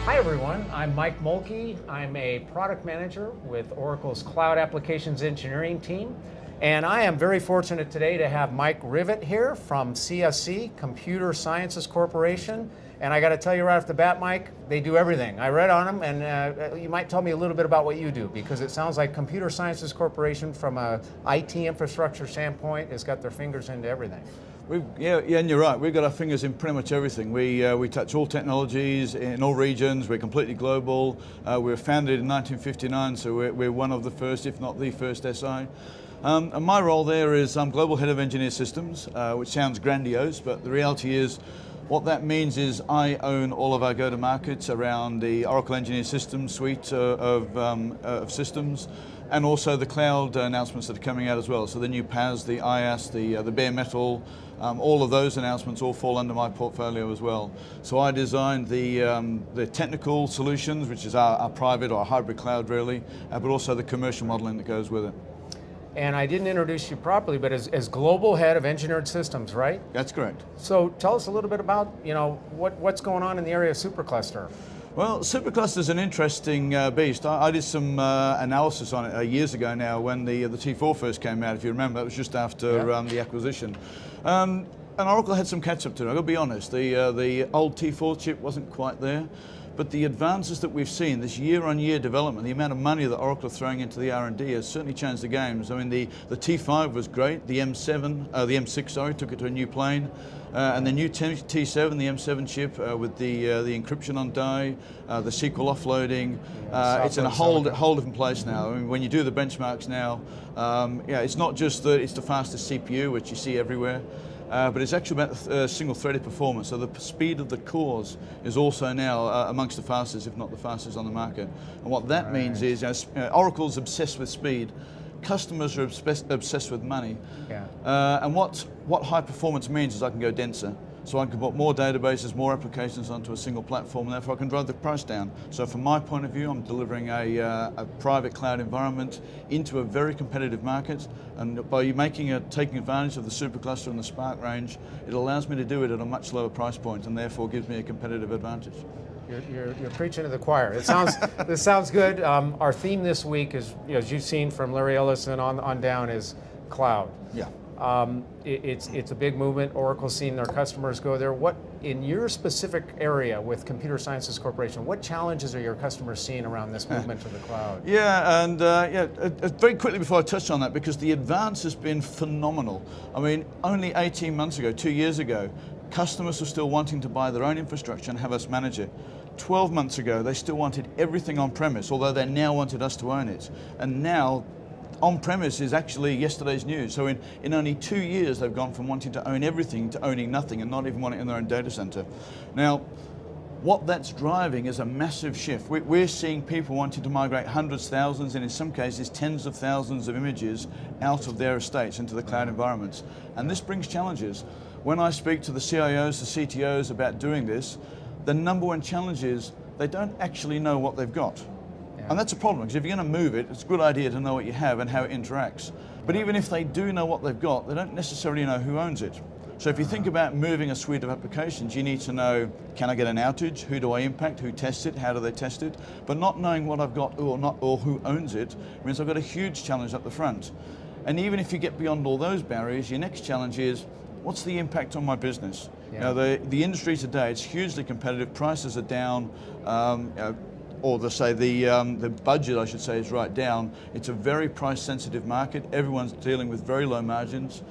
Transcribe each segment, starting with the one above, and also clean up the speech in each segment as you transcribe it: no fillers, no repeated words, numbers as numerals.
Hi everyone, I'm Mike Mulkey. I'm a product manager with Oracle's Cloud Applications Engineering team. And I am very fortunate today to have Mike Revitt here from CSC, Computer Sciences Corporation. And I got to tell you right off the bat, Mike, they do everything. I read on them, and you might tell me a little bit about what you do, because it sounds like Computer Sciences Corporation, from a IT infrastructure standpoint, has got their fingers into everything. Yeah, and you're right. We've got our fingers in pretty much everything. We touch all technologies in all regions. We're completely global. We were founded in 1959, so we're one of the first, if not the first SI. And my role there is I'm Global Head of Engineer Systems, which sounds grandiose, but the reality is what that means is I own all of our go-to-markets around the Oracle Engineer Systems suite of systems, and also the cloud announcements that are coming out as well. So the new PaaS, the IaaS, the bare metal, all of those announcements all fall under my portfolio as well. So I designed the technical solutions, which is our private or hybrid cloud really, but also the commercial modeling that goes with it. And I didn't introduce you properly, but as Global Head of Engineered Systems, right? That's correct. So tell us a little bit about, what's going on in the area of supercluster. Well, supercluster is an interesting beast. I did some analysis on it years ago now when the T4 first came out, if you remember. That was just after the acquisition. And Oracle had some catch up to it, I've got to be honest. The old T4 chip wasn't quite there. But the advances that we've seen, this year-on-year development, the amount of money that Oracle are throwing into the R&D has certainly changed the games. I mean, the T5 was great. The M6, sorry, took it to a new plane. And the new T7, the M7 chip with the encryption on die, the SQL offloading, it's in a whole different place now. I mean, when you do the benchmarks now, it's not just that it's the fastest CPU, which you see everywhere. But it's actually about single-threaded performance. So the speed of the cores is also now amongst the fastest, if not the fastest on the market. And what that means is, Oracle's obsessed with speed. Customers are obsessed with money. Yeah. And what high performance means is I can go denser. So I can put more databases, more applications onto a single platform, and therefore I can drive the price down. So from my point of view, I'm delivering a private cloud environment into a very competitive market, and by taking advantage of the supercluster and the Spark range, it allows me to do it at a much lower price point, and therefore gives me a competitive advantage. You're preaching to the choir. It sounds this sounds good. Our theme this week is, as you've seen from Larry Ellison on down, is cloud. Yeah. It's a big movement. Oracle's seen their customers go there. What, in your specific area with Computer Sciences Corporation, what challenges are your customers seeing around this movement to the cloud? Yeah, and very quickly before I touch on that, because the advance has been phenomenal. I mean, only 18 months ago, 2 years ago, customers were still wanting to buy their own infrastructure and have us manage it. 12 months ago, they still wanted everything on premise, although they now wanted us to own it. And now, on-premise is actually yesterday's news. So in only 2 years, they've gone from wanting to own everything to owning nothing and not even wanting it in their own data center. Now, what that's driving is a massive shift. We're seeing people wanting to migrate hundreds, thousands, and in some cases, tens of thousands of images out of their estates into the cloud environments. And this brings challenges. When I speak to the CIOs, the CTOs about doing this, the number one challenge is they don't actually know what they've got. And that's a problem, because if you're going to move it, it's a good idea to know what you have and how it interacts. But even if they do know what they've got, they don't necessarily know who owns it. So if you think about moving a suite of applications, you need to know, can I get an outage? Who do I impact? Who tests it? How do they test it? But not knowing what I've got or who owns it means I've got a huge challenge up the front. And even if you get beyond all those barriers, your next challenge is, what's the impact on my business? Yeah. The industry today, it's hugely competitive. Prices are down. Or the budget, I should say, is right down. It's a very price-sensitive market. Everyone's dealing with very low margins.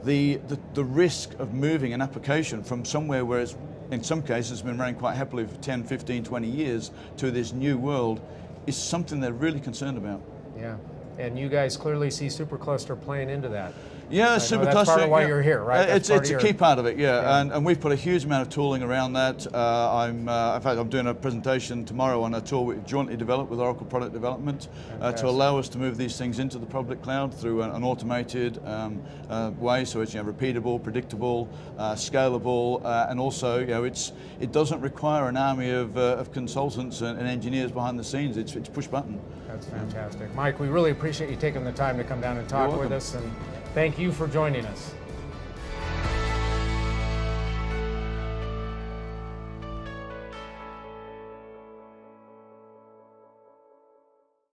The risk of moving an application from somewhere where it's, in some cases, been running quite happily for 10, 15, 20 years to this new world is something they're really concerned about. Yeah, and you guys clearly see superclusser playing into that. Yeah, supercluster. That's part of why you're here, right? It's a key part of it, yeah. And we've put a huge amount of tooling around that. In fact, I'm doing a presentation tomorrow on a tool we've jointly developed with Oracle Product Development to allow us to move these things into the public cloud through an automated way, so it's repeatable, predictable, scalable, and also it doesn't require an army of consultants and engineers behind the scenes. It's push button. That's fantastic, Mike. We really appreciate you taking the time to come down and talk with us. And thank you for joining us.